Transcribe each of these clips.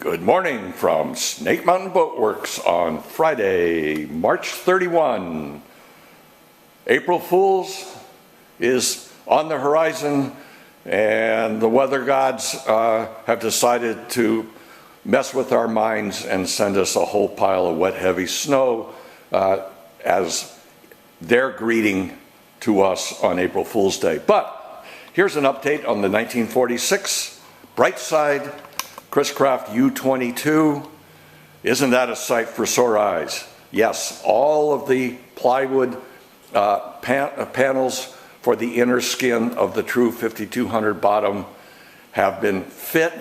Good morning from Snake Mountain Boat Works on Friday, March 31. April Fools is on the horizon, and the weather gods have decided to mess with our minds and send us a whole pile of wet, heavy snow as their greeting to us on April Fool's Day. But here's an update on the 1946 Brightside U22. Isn't that a sight for sore eyes? Yes, all of the plywood panels for the inner skin of the true 5200 bottom have been fit.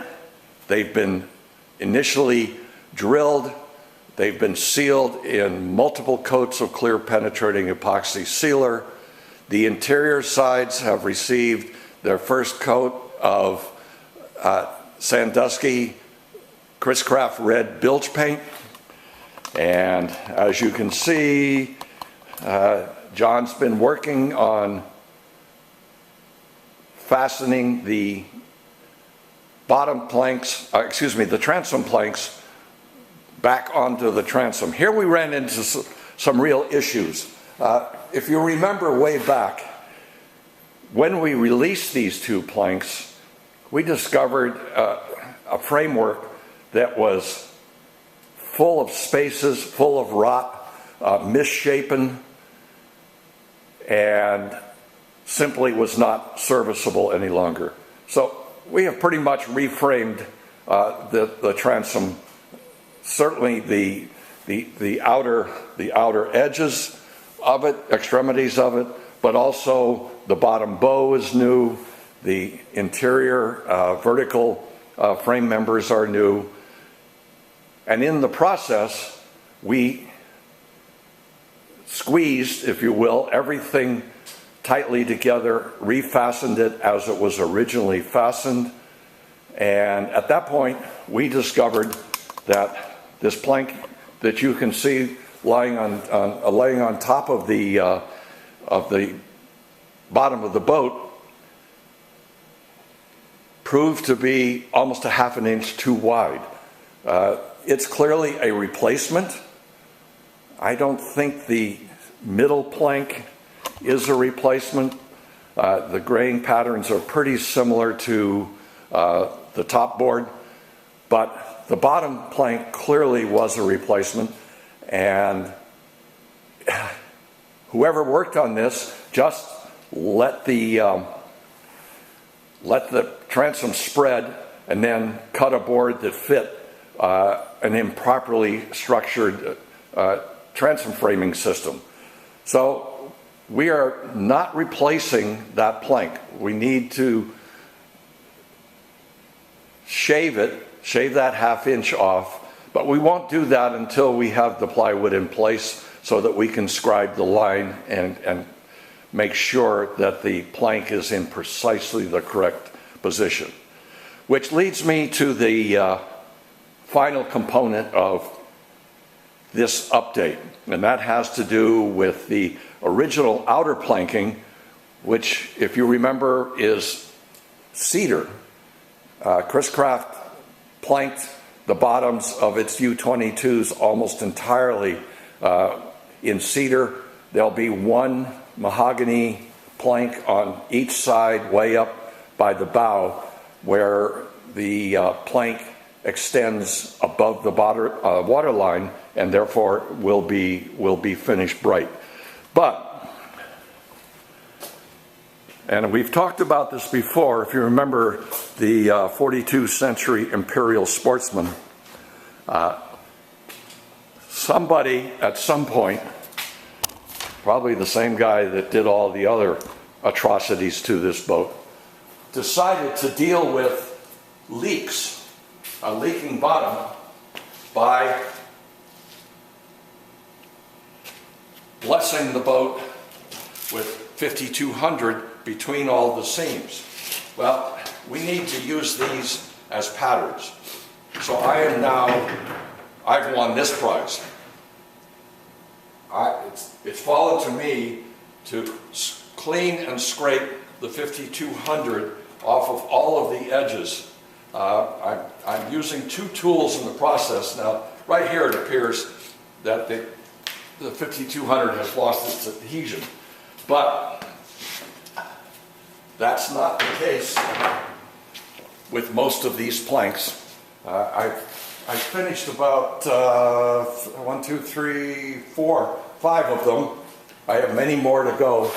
They've been initially drilled. They've been sealed in multiple coats of clear penetrating epoxy sealer. The interior sides have received their first coat of Sandusky Chris-Craft red bilge paint, and as you can see, John's been working on fastening the bottom planks, the transom planks back onto the transom. Here we ran into some real issues. If you remember way back, when we released these two planks, we discovered a framework that was full of spaces, full of rot, misshapen, and simply was not serviceable any longer. So we have pretty much reframed the transom, certainly the outer edges of it, extremities of it, but also the bottom bow is new. The interior vertical frame members are new. And in the process, we squeezed, if you will, everything tightly together, refastened it as it was originally fastened. And at that point, we discovered that this plank that you can see laying on top of the bottom of the boat proved to be almost a half an inch too wide. It's clearly a replacement. I don't think the middle plank is a replacement. The graying patterns are pretty similar to the top board, but the bottom plank clearly was a replacement, and whoever worked on this just let the transom spread and then cut a board that fit an improperly structured transom framing system. So we are not replacing that plank. We need to shave that half inch off, but we won't do that until we have the plywood in place so that we can scribe the line and make sure that the plank is in precisely the correct position. Which leads me to the final component of this update, and that has to do with the original outer planking, which, if you remember, is cedar. Chris-Craft planked the bottoms of its U22s almost entirely in cedar. There'll be one mahogany plank on each side way up by the bow, where the plank extends above the water line and therefore will be finished bright. But, and we've talked about this before, if you remember the 42nd century imperial sportsman, somebody at some point, probably the same guy that did all the other atrocities to this boat, decided to deal with leaks, a leaking bottom, by blessing the boat with 5200 between all the seams. Well, we need to use these as patterns. So I've won this prize. It's fallen to me to clean and scrape the 5200 off of all of the edges I'm using two tools in the process. Now, right here it appears that the 5200 has lost its adhesion, but that's not the case with most of these planks. I finished about 1, 2, 3, 4, 5 of them. I have many more to go.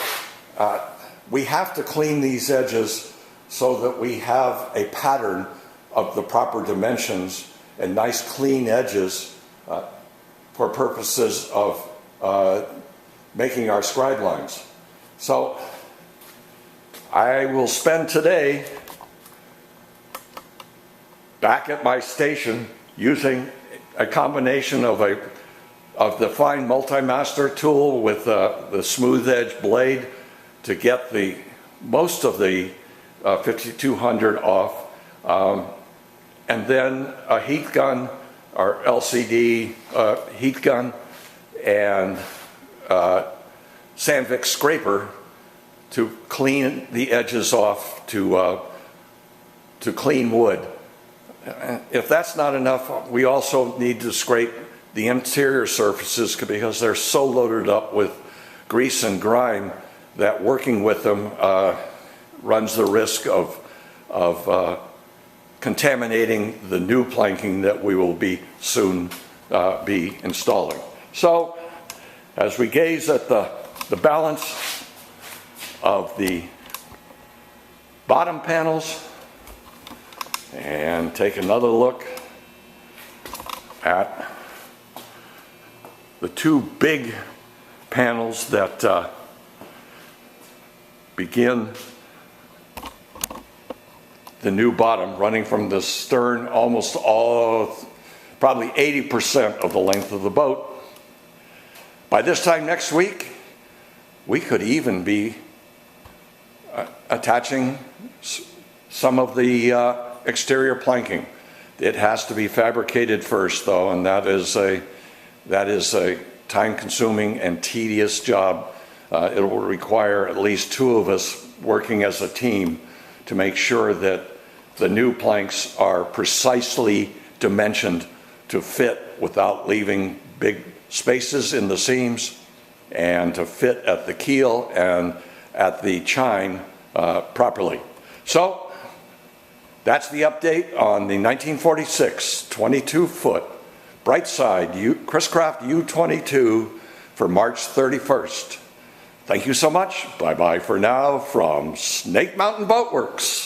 We have to clean these edges so that we have a pattern of the proper dimensions and nice clean edges for purposes of making our scribe lines. So I will spend today back at my station using a combination of the fine multi-master tool with the smooth edge blade to get most of the 5200 off, and then a heat gun or LCD heat gun and Sandvik scraper to clean the edges off to clean wood. If that's not enough, we also need to scrape the interior surfaces because they're so loaded up with grease and grime that working with them runs the risk of contaminating the new planking that we will be soon be installing. So as we gaze at the balance of the bottom panels and take another look at the two big panels that begin the new bottom, running from the stern almost probably 80% of the length of the boat. By this time next week, we could even be attaching some of the exterior planking. It has to be fabricated first, though, and that is a time-consuming and tedious job. It will require at least two of us working as a team to make sure that the new planks are precisely dimensioned to fit without leaving big spaces in the seams, and to fit at the keel and at the chine properly. So that's the update on the 1946 22-foot Brightside Chris-Craft U22 for March 31st. Thank you so much. Bye-bye for now from Snake Mountain Boat Works.